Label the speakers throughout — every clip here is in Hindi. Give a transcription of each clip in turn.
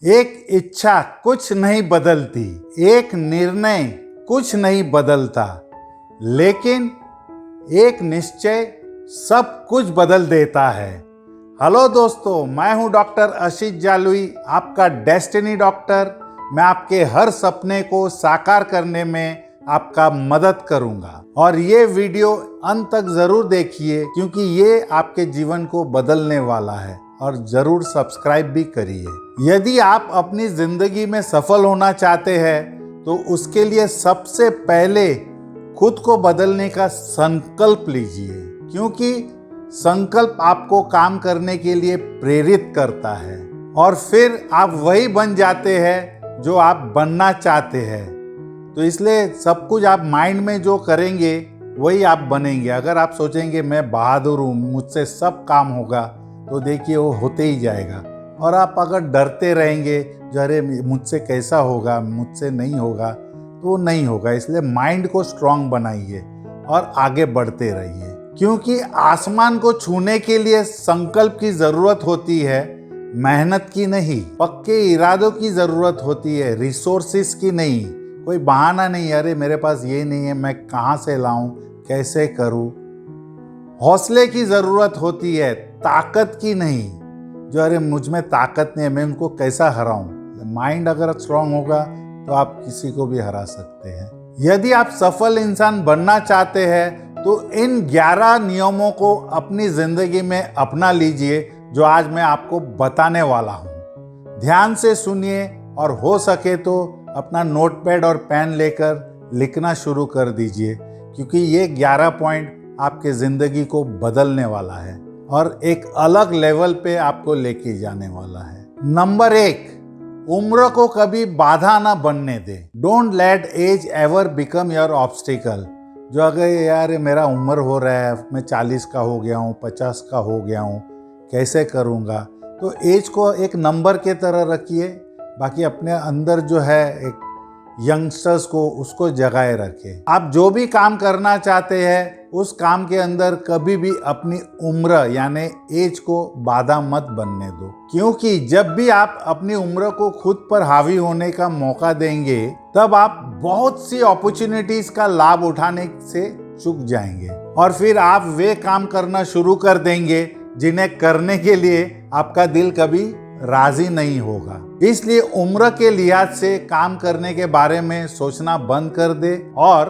Speaker 1: एक इच्छा कुछ नहीं बदलती, एक निर्णय कुछ नहीं बदलता, लेकिन एक निश्चय सब कुछ बदल देता है। हेलो दोस्तों, मैं हूं डॉक्टर आशीष जालुई, आपका डेस्टिनी डॉक्टर। मैं आपके हर सपने को साकार करने में आपका मदद करूंगा और ये वीडियो अंत तक जरूर देखिए, क्योंकि ये आपके जीवन को बदलने वाला है। और जरूर सब्सक्राइब भी करिए। यदि आप अपनी जिंदगी में सफल होना चाहते हैं तो उसके लिए सबसे पहले खुद को बदलने का संकल्प लीजिए, क्योंकि संकल्प आपको काम करने के लिए प्रेरित करता है और फिर आप वही बन जाते हैं जो आप बनना चाहते हैं। तो इसलिए सब कुछ आप माइंड में जो करेंगे वही आप बनेंगे। अगर आप सोचेंगे मैं बहादुर हूँ, मुझसे सब काम होगा, तो देखिए वो होते ही जाएगा। और आप अगर डरते रहेंगे जो अरे मुझसे कैसा होगा, मुझसे नहीं होगा, तो वो नहीं होगा। इसलिए माइंड को स्ट्रांग बनाइए और आगे बढ़ते रहिए, क्योंकि आसमान को छूने के लिए संकल्प की जरूरत होती है, मेहनत की नहीं। पक्के इरादों की जरूरत होती है, रिसोर्सेस की नहीं। कोई बहाना नहीं, अरे मेरे पास ये नहीं है, मैं कहाँ से लाऊं, कैसे करूं। हौसले की जरूरत होती है, ताकत की नहीं। जो अरे मुझ में ताकत नहीं है, मैं उनको कैसा हराऊं। माइंड अगर स्ट्रांग होगा तो आप किसी को भी हरा सकते हैं। यदि आप सफल इंसान बनना चाहते हैं तो इन 11 नियमों को अपनी जिंदगी में अपना लीजिए, जो आज मैं आपको बताने वाला हूं। ध्यान से सुनिए और हो सके तो अपना नोटपैड और पेन लेकर लिखना शुरू कर दीजिए, क्योंकि ये 11 पॉइंट आपके जिंदगी को बदलने वाला है और एक अलग लेवल पे आपको लेके जाने वाला है। नंबर 1, उम्र को कभी बाधा ना बनने दे। Don't let age ever become your obstacle. जो अगर यार मेरा उम्र हो रहा है, मैं 40 का हो गया हूँ, 50 का हो गया हूँ, कैसे करूँगा, तो एज को एक नंबर के तरह रखिए। बाकी अपने अंदर जो है एक यंगस्टर्स को, उसको जगाए रखे। आप जो भी काम करना चाहते हैं उस काम के अंदर कभी भी अपनी उम्र यानी एज को बाधा मत बनने दो, क्योंकि जब भी आप अपनी उम्र को खुद पर हावी होने का मौका देंगे तब आप बहुत सी अपॉर्चुनिटीज का लाभ उठाने से चूक जाएंगे और फिर आप वे काम करना शुरू कर देंगे जिन्हें करने के लिए आपका दिल कभी राजी नहीं होगा। इसलिए उम्र के लिहाज से काम करने के बारे में सोचना बंद कर दे और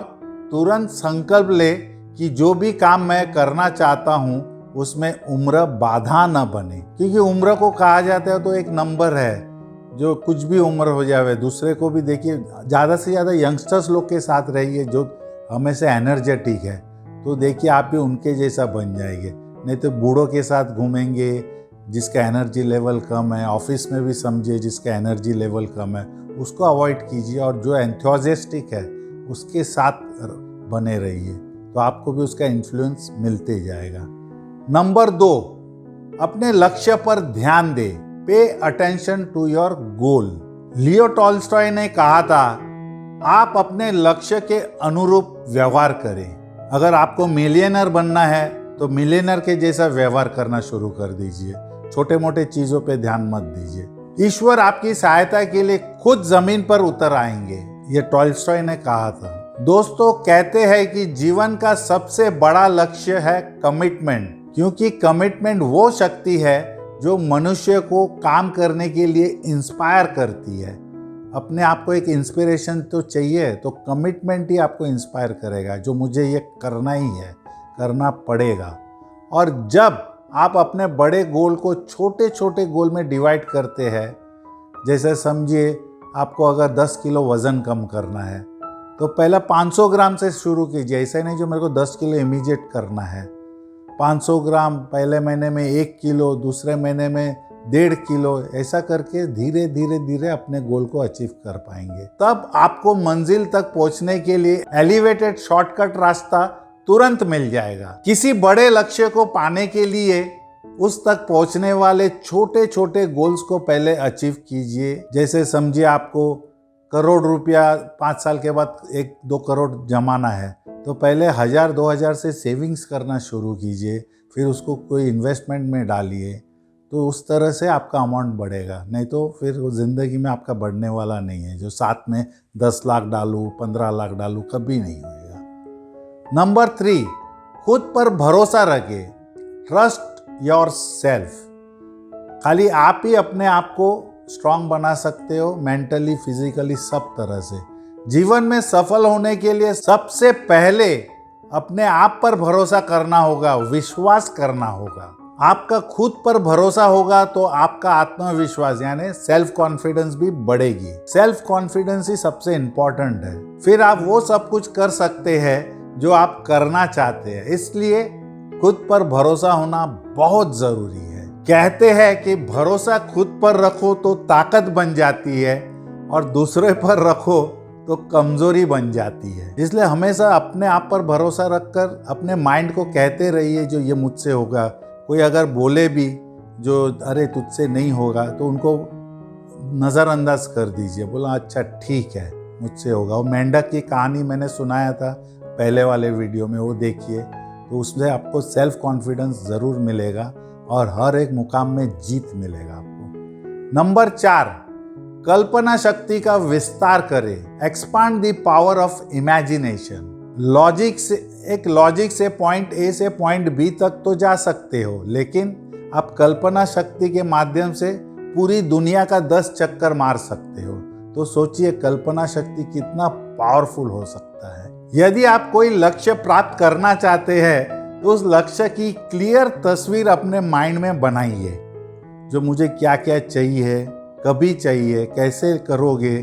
Speaker 1: तुरंत संकल्प ले कि जो भी काम मैं करना चाहता हूँ उसमें उम्र बाधा न बने। क्योंकि उम्र को कहा जाता है तो एक नंबर है, जो कुछ भी उम्र हो जाए। दूसरे को भी देखिए, ज़्यादा से ज़्यादा यंगस्टर्स लोग के साथ रहिए जो हमेशा एनर्जेटिक है, तो देखिए आप भी उनके जैसा बन जाएंगे। नहीं तो बूढ़ों के साथ घूमेंगे जिसका एनर्जी लेवल कम है। ऑफिस में भी समझिए जिसका एनर्जी लेवल कम है, उसको अवॉइड कीजिए और जो एंथुसियास्टिक है उसके साथ बने रहिए, तो आपको भी उसका इन्फ्लुएंस मिलते जाएगा। नंबर 2, अपने लक्ष्य पर ध्यान दे। Pay attention to your goal. Leo Tolstoy ने कहा था, आप अपने लक्ष्य के अनुरूप व्यवहार करें। अगर आपको मिलियनर बनना है तो मिलियनर के जैसा व्यवहार करना शुरू कर दीजिए, छोटे मोटे चीजों पे ध्यान मत दीजिए। ईश्वर आपकी सहायता के लिए खुद जमीन पर उतर आएंगे, ये टॉल्स्टॉय ने कहा था। दोस्तों, कहते हैं कि जीवन का सबसे बड़ा लक्ष्य है कमिटमेंट, क्योंकि कमिटमेंट वो शक्ति है जो मनुष्य को काम करने के लिए इंस्पायर करती है। अपने आप को एक इंस्पिरेशन तो चाहिए, तो कमिटमेंट ही आपको इंस्पायर करेगा, जो मुझे ये करना ही है, करना पड़ेगा। और जब आप अपने बड़े गोल को छोटे छोटे गोल में डिवाइड करते हैं, जैसे समझिए आपको अगर 10 किलो वज़न कम करना है तो पहला 500 ग्राम से शुरू कीजिए। ऐसा नहीं जो मेरे को 10 किलो इमीडिएट करना है। 500 ग्राम पहले महीने में, 1 किलो दूसरे महीने में, 1.5 किलो, ऐसा करके धीरे धीरे धीरे अपने गोल को अचीव कर पाएंगे। तब आपको मंजिल तक पहुंचने के लिए एलिवेटेड शॉर्टकट रास्ता तुरंत मिल जाएगा। किसी बड़े लक्ष्य को पाने के लिए उस तक पहुंचने वाले छोटे छोटे गोल्स को पहले अचीव कीजिए। जैसे समझिए आपको करोड़ रुपया 5 साल के बाद 1-2 करोड़ जमाना है, तो पहले 1000-2000 से सेविंग्स करना शुरू कीजिए, फिर उसको कोई इन्वेस्टमेंट में डालिए, तो उस तरह से आपका अमाउंट बढ़ेगा, नहीं तो फिर वो ज़िंदगी में आपका बढ़ने वाला नहीं है। जो साथ में 10 लाख डालूँ, 15 लाख डालूँ, कभी नहीं होएगा। नंबर 3, खुद पर भरोसा रखें। Trust your self. खाली आप ही अपने आप को स्ट्रांग बना सकते हो, मेंटली, फिजिकली, सब तरह से। जीवन में सफल होने के लिए सबसे पहले अपने आप पर भरोसा करना होगा, विश्वास करना होगा। आपका खुद पर भरोसा होगा तो आपका आत्मविश्वास यानी सेल्फ कॉन्फिडेंस भी बढ़ेगी। सेल्फ कॉन्फिडेंस ही सबसे इंपॉर्टेंट है। फिर आप वो सब कुछ कर सकते हैं जो आप करना चाहते हैं। इसलिए खुद पर भरोसा होना बहुत जरूरी है। कहते हैं कि भरोसा खुद पर रखो तो ताकत बन जाती है और दूसरे पर रखो तो कमजोरी बन जाती है। इसलिए हमेशा अपने आप पर भरोसा रखकर अपने माइंड को कहते रहिए जो ये मुझसे होगा। कोई अगर बोले भी जो अरे तुझसे नहीं होगा तो उनको नज़रअंदाज कर दीजिए, बोला अच्छा ठीक है मुझसे होगा। वो मेंढक की कहानी मैंने सुनाया था पहले वाले वीडियो में, वो देखिए, तो उससे आपको सेल्फ कॉन्फिडेंस ज़रूर मिलेगा और हर एक मुकाम में जीत मिलेगा आपको। नंबर 4, कल्पना शक्ति का विस्तार करें। Expand the power of imagination. Logic से पॉइंट ए से पॉइंट बी तक तो जा सकते हो, लेकिन आप कल्पना शक्ति के माध्यम से पूरी दुनिया का 10 चक्कर मार सकते हो। तो सोचिए कल्पना शक्ति कितना पावरफुल हो सकता है। यदि आप कोई लक्ष्य प्राप्त करना चाहते हैं तो उस लक्ष्य की क्लियर तस्वीर अपने माइंड में बनाइए। जो मुझे क्या क्या चाहिए, कभी चाहिए, कैसे करोगे,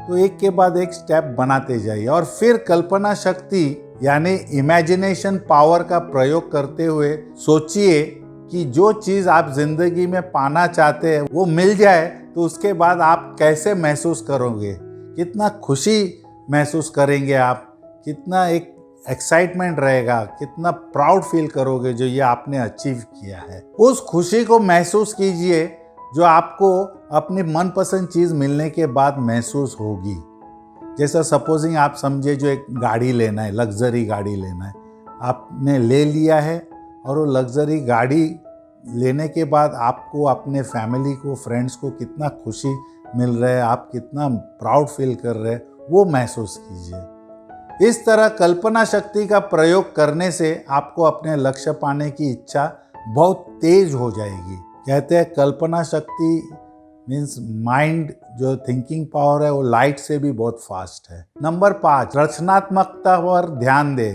Speaker 1: तो एक के बाद एक स्टेप बनाते जाइए। और फिर कल्पना शक्ति यानी इमेजिनेशन पावर का प्रयोग करते हुए सोचिए कि जो चीज़ आप जिंदगी में पाना चाहते हैं वो मिल जाए तो उसके बाद आप कैसे महसूस करोगे, कितना खुशी महसूस करेंगे आप, कितना एक एक्साइटमेंट रहेगा, कितना प्राउड फील करोगे जो ये आपने अचीव किया है। उस खुशी को महसूस कीजिए जो आपको अपनी मनपसंद चीज़ मिलने के बाद महसूस होगी। जैसा सपोजिंग आप समझे जो एक गाड़ी लेना है, लग्जरी गाड़ी लेना है, आपने ले लिया है और वो लग्जरी गाड़ी लेने के बाद आपको अपने फैमिली को, फ्रेंड्स को कितना खुशी मिल रहा है, आप कितना प्राउड फील कर रहे हैं, वो महसूस कीजिए। इस तरह कल्पना शक्ति का प्रयोग करने से आपको अपने लक्ष्य पाने की इच्छा बहुत तेज हो जाएगी। कहते हैं कल्पना शक्ति मीन्स माइंड, जो थिंकिंग पावर है वो लाइट से भी बहुत फास्ट है। नंबर 5, रचनात्मकता पर ध्यान दे,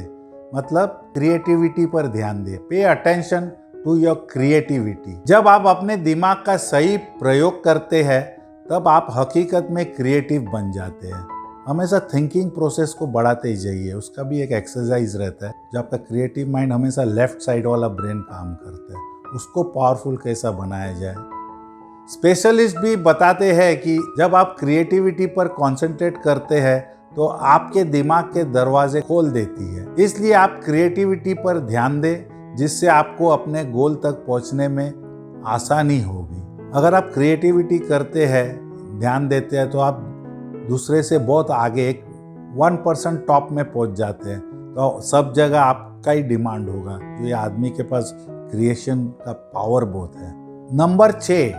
Speaker 1: मतलब क्रिएटिविटी पर ध्यान दे। Pay attention to your creativity. जब आप अपने दिमाग का सही प्रयोग करते हैं तब आप हकीकत में क्रिएटिव बन जाते हैं। हमेशा थिंकिंग प्रोसेस को बढ़ाते ही जाइए, उसका भी एक एक्सरसाइज रहता है। जो आपका क्रिएटिव माइंड हमेशा लेफ्ट साइड वाला ब्रेन काम करता है, उसको पावरफुल कैसा बनाया जाए। स्पेशलिस्ट भी बताते हैं कि जब आप क्रिएटिविटी पर कंसंट्रेट करते हैं तो आपके दिमाग के दरवाजे खोल देती है। इसलिए आप क्रिएटिविटी पर ध्यान दें जिससे आपको अपने गोल तक पहुंचने में आसानी होगी। अगर आप क्रिएटिविटी करते हैं, ध्यान देते हैं, तो आप दूसरे से बहुत आगे, एक 1% टॉप में पहुंच जाते हैं। तो सब जगह आपका ही डिमांड होगा। जो ये आदमी के पास क्रिएशन का पावर बहुत है। नंबर 6,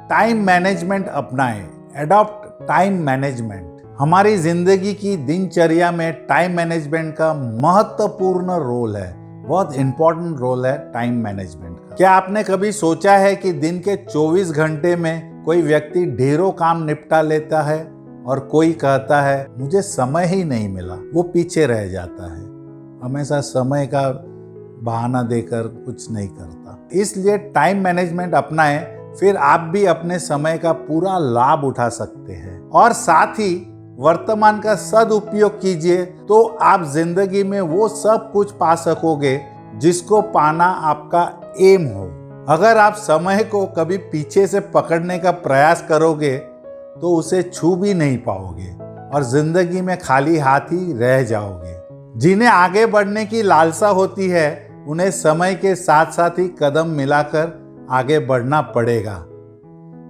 Speaker 1: टाइम मैनेजमेंट अपनाएं। Adopt time management. हमारी जिंदगी की दिनचर्या में टाइम मैनेजमेंट का महत्वपूर्ण रोल है, बहुत इंपॉर्टेंट रोल है टाइम मैनेजमेंट का। क्या आपने कभी सोचा है कि दिन के 24 घंटे में कोई व्यक्ति ढेरों काम निपटा लेता है और कोई कहता है मुझे समय ही नहीं मिला, वो पीछे रह जाता है, हमेशा समय का बहाना देकर कुछ नहीं करता। इसलिए टाइम मैनेजमेंट अपनाएं, फिर आप भी अपने समय का पूरा लाभ उठा सकते हैं। और साथ ही वर्तमान का सदुपयोग कीजिए तो आप जिंदगी में वो सब कुछ पा सकोगे जिसको पाना आपका एम हो। अगर आप समय को कभी पीछे से पकड़ने का प्रयास करोगे तो उसे छू भी नहीं पाओगे और जिंदगी में खाली हाथ ही रह जाओगे। जिन्हें आगे बढ़ने की लालसा होती है उन्हें समय के साथ साथ ही कदम मिलाकर आगे बढ़ना पड़ेगा।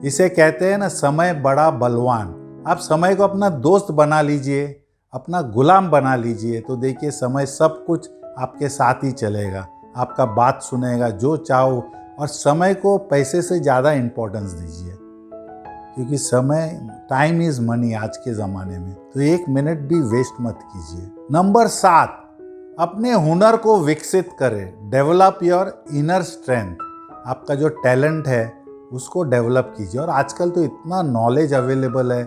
Speaker 1: इसे कहते हैं ना, समय बड़ा बलवान। आप समय को अपना दोस्त बना लीजिए, अपना गुलाम बना लीजिए, तो देखिए समय सब कुछ आपके साथ ही चलेगा, आपका बात सुनेगा, जो चाहो और समय को पैसे से ज़्यादा इम्पोर्टेंस दीजिए, क्योंकि समय, टाइम इज़ मनी आज के ज़माने में, तो 1 मिनट भी वेस्ट मत कीजिए। नंबर 7, अपने हुनर को विकसित करें। Develop your inner strength. आपका जो टैलेंट है उसको डेवलप कीजिए। और आजकल तो इतना नॉलेज अवेलेबल है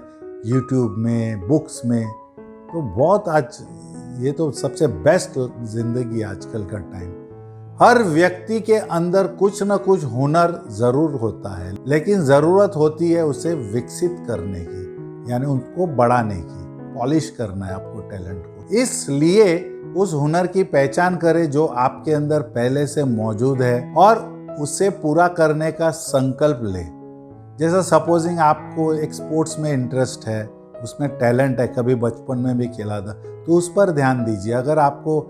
Speaker 1: यूट्यूब में, बुक्स में, तो बहुत आज ये तो सबसे बेस्ट जिंदगी आजकल का टाइम। हर व्यक्ति के अंदर कुछ न कुछ हुनर ज़रूर होता है, लेकिन ज़रूरत होती है उसे विकसित करने की, यानी उनको बढ़ाने की, पॉलिश करना है आपको टैलेंट को। इसलिए उस हुनर की पहचान करें जो आपके अंदर पहले से मौजूद है और उसे पूरा करने का संकल्प लें। जैसा सपोजिंग आपको एक स्पोर्ट्स में इंटरेस्ट है, उसमें टैलेंट है, कभी बचपन में भी खेला था, तो उस पर ध्यान दीजिए। अगर आपको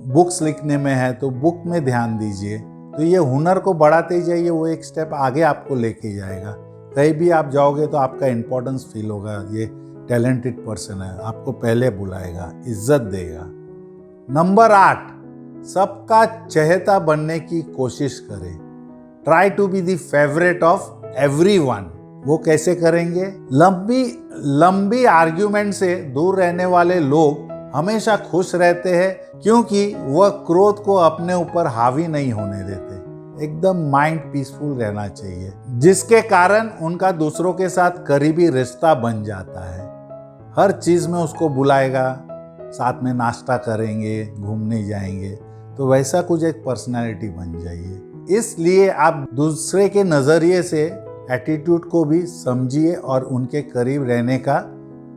Speaker 1: बुक्स लिखने में है तो बुक में ध्यान दीजिए। तो ये हुनर को बढ़ाते ही जाइए, वो एक स्टेप आगे आपको लेके जाएगा। कहीं भी आप जाओगे तो आपका इम्पोर्टेंस फील होगा, ये टैलेंटेड पर्सन है, आपको पहले बुलाएगा, इज्जत देगा। नंबर 8, सबका चहेता बनने की कोशिश करें। Try to be the favourite of everyone. वो कैसे करेंगे? लंबी आर्ग्यूमेंट से दूर रहने वाले लोग हमेशा खुश रहते हैं, क्योंकि वह क्रोध को अपने ऊपर हावी नहीं होने देते। एकदम माइंड पीसफुल रहना चाहिए, जिसके कारण उनका दूसरों के साथ करीबी रिश्ता बन जाता है। हर चीज में उसको बुलाएगा, साथ में नाश्ता करेंगे, घूमने जाएंगे, तो वैसा कुछ एक पर्सनालिटी बन जाइए। इसलिए आप दूसरे के नजरिए से एटीट्यूड को भी समझिए और उनके करीब रहने का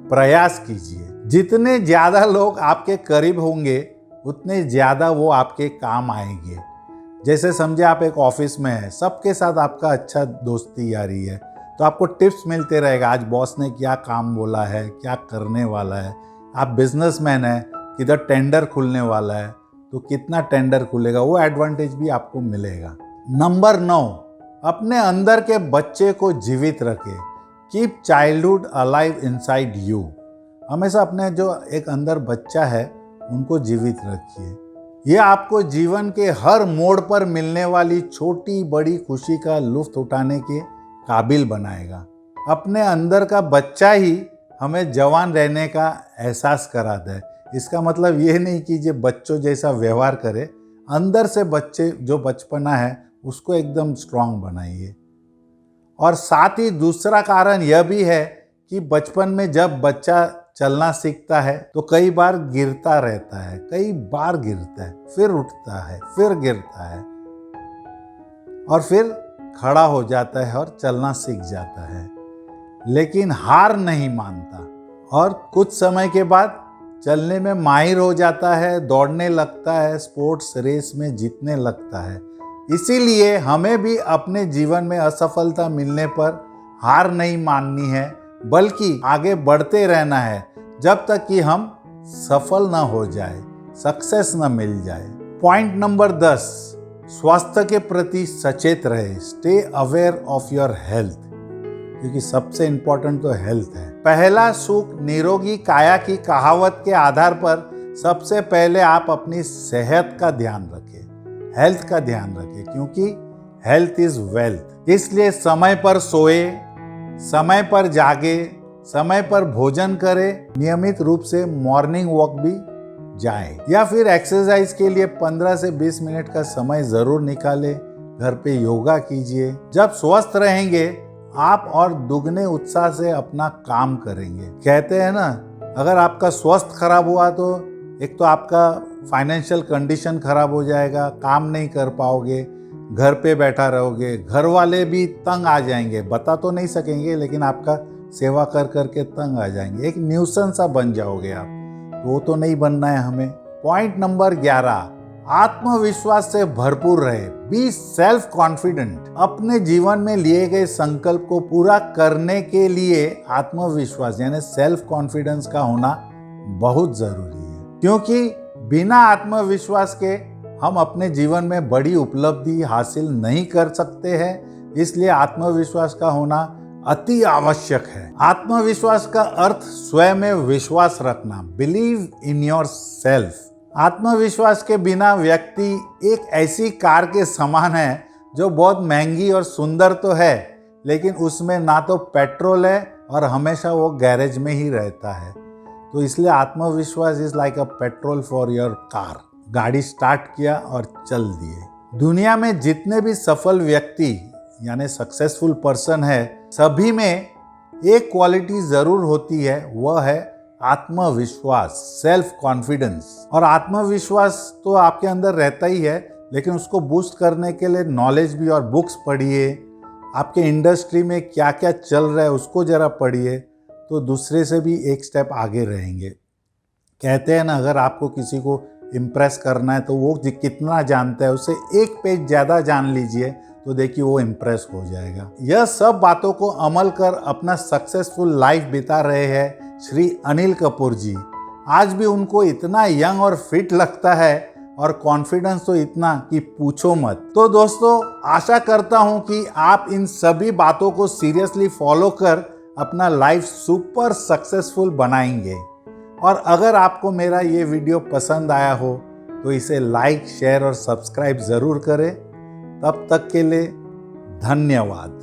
Speaker 1: प्रयास कीजिए। जितने ज्यादा लोग आपके करीब होंगे उतने ज्यादा वो आपके काम आएंगे। जैसे समझे आप एक ऑफिस में है, सबके साथ आपका अच्छा दोस्ती यारी है, तो आपको टिप्स मिलते रहेगा, आज बॉस ने क्या काम बोला है, क्या करने वाला है। आप बिजनेसमैन है, किधर टेंडर खुलने वाला है, तो कितना टेंडर खुलेगा, वो एडवांटेज भी आपको मिलेगा। नंबर 9, अपने अंदर के बच्चे को जीवित रखें। Keep childhood alive inside you. हमेशा अपने जो एक अंदर बच्चा है उनको जीवित रखिए। यह आपको जीवन के हर मोड़ पर मिलने वाली छोटी बड़ी खुशी का लुत्फ उठाने के काबिल बनाएगा। अपने अंदर का बच्चा ही हमें जवान रहने का एहसास कराता है। इसका मतलब ये नहीं कि जो बच्चों जैसा व्यवहार करे, अंदर से बच्चे जो बचपना है उसको एकदम स्ट्रांग बनाइए। और साथ ही दूसरा कारण यह भी है कि बचपन में जब बच्चा चलना सीखता है तो कई बार गिरता रहता है, कई बार गिरता है, फिर उठता है, फिर गिरता है और फिर खड़ा हो जाता है और चलना सीख जाता है, लेकिन हार नहीं मानता और कुछ समय के बाद चलने में माहिर हो जाता है, दौड़ने लगता है, स्पोर्ट्स रेस में जीतने लगता है। इसीलिए हमें भी अपने जीवन में असफलता मिलने पर हार नहीं माननी है, बल्कि आगे बढ़ते रहना है जब तक कि हम सफल ना हो जाए, सक्सेस ना मिल जाए। पॉइंट नंबर 10, स्वास्थ्य के प्रति सचेत रहे। Stay aware of your health, क्योंकि सबसे इंपॉर्टेंट तो हेल्थ है। पहला सुख निरोगी काया की कहावत के आधार पर सबसे पहले आप अपनी सेहत का ध्यान रखें, हेल्थ का ध्यान रखें, क्योंकि हेल्थ इज वेल्थ। इसलिए समय पर सोए, समय पर जागे, समय पर भोजन करें, नियमित रूप से मॉर्निंग वॉक भी जाएं, या फिर एक्सरसाइज के लिए 15 से 20 मिनट का समय जरूर निकालें। घर पे योगा कीजिए। जब स्वस्थ रहेंगे आप और दुगने उत्साह से अपना काम करेंगे। कहते हैं ना, अगर आपका स्वास्थ्य खराब हुआ तो एक तो आपका फाइनेंशियल कंडीशन खराब हो जाएगा, काम नहीं कर पाओगे, घर पे बैठा रहोगे, घर वाले भी तंग आ जाएंगे, बता तो नहीं सकेंगे लेकिन आपका सेवा कर करके तंग आ जाएंगे, एक न्यूसेंस सा बन जाओगे आप, तो वो तो नहीं बनना है हमें। पॉइंट नंबर 11, आत्मविश्वास से भरपूर रहे। Be self confident. अपने जीवन में लिए गए संकल्प को पूरा करने के लिए आत्मविश्वास यानी सेल्फ कॉन्फिडेंस का होना बहुत जरूरी है, क्योंकि बिना आत्मविश्वास के हम अपने जीवन में बड़ी उपलब्धि हासिल नहीं कर सकते हैं। इसलिए आत्मविश्वास का होना अति आवश्यक है। आत्मविश्वास का अर्थ स्वयं में विश्वास रखना, बिलीव इन योर सेल्फ। आत्मविश्वास के बिना व्यक्ति एक ऐसी कार के समान है जो बहुत महंगी और सुंदर तो है, लेकिन उसमें ना तो पेट्रोल है और हमेशा वो गैरेज में ही रहता है। तो इसलिए आत्मविश्वास is like a petrol for your car. गाड़ी स्टार्ट किया और चल दिए। दुनिया में जितने भी सफल व्यक्ति यानी सक्सेसफुल पर्सन है, सभी में एक क्वालिटी जरूर होती है, वह है आत्मविश्वास, सेल्फ कॉन्फिडेंस। और आत्मविश्वास तो आपके अंदर रहता ही है, लेकिन उसको बूस्ट करने के लिए नॉलेज भी और बुक्स पढ़िए। आपके इंडस्ट्री में क्या क्या चल रहा है उसको जरा पढ़िए, तो दूसरे से भी एक स्टेप आगे रहेंगे। कहते हैं ना, अगर आपको किसी को इम्प्रेस करना है तो वो कितना जानता है उससे एक पेज ज़्यादा जान लीजिए, तो देखिए वो इम्प्रेस हो जाएगा। यह सब बातों को अमल कर अपना सक्सेसफुल लाइफ बिता रहे हैं श्री अनिल कपूर जी। आज भी उनको इतना यंग और फिट लगता है और कॉन्फिडेंस तो इतना कि पूछो मत। तो दोस्तों, आशा करता हूं कि आप इन सभी बातों को सीरियसली फॉलो कर अपना लाइफ सुपर सक्सेसफुल बनाएंगे। और अगर आपको मेरा ये वीडियो पसंद आया हो तो इसे लाइक, शेयर और सब्सक्राइब ज़रूर करें। तब तक के लिए धन्यवाद।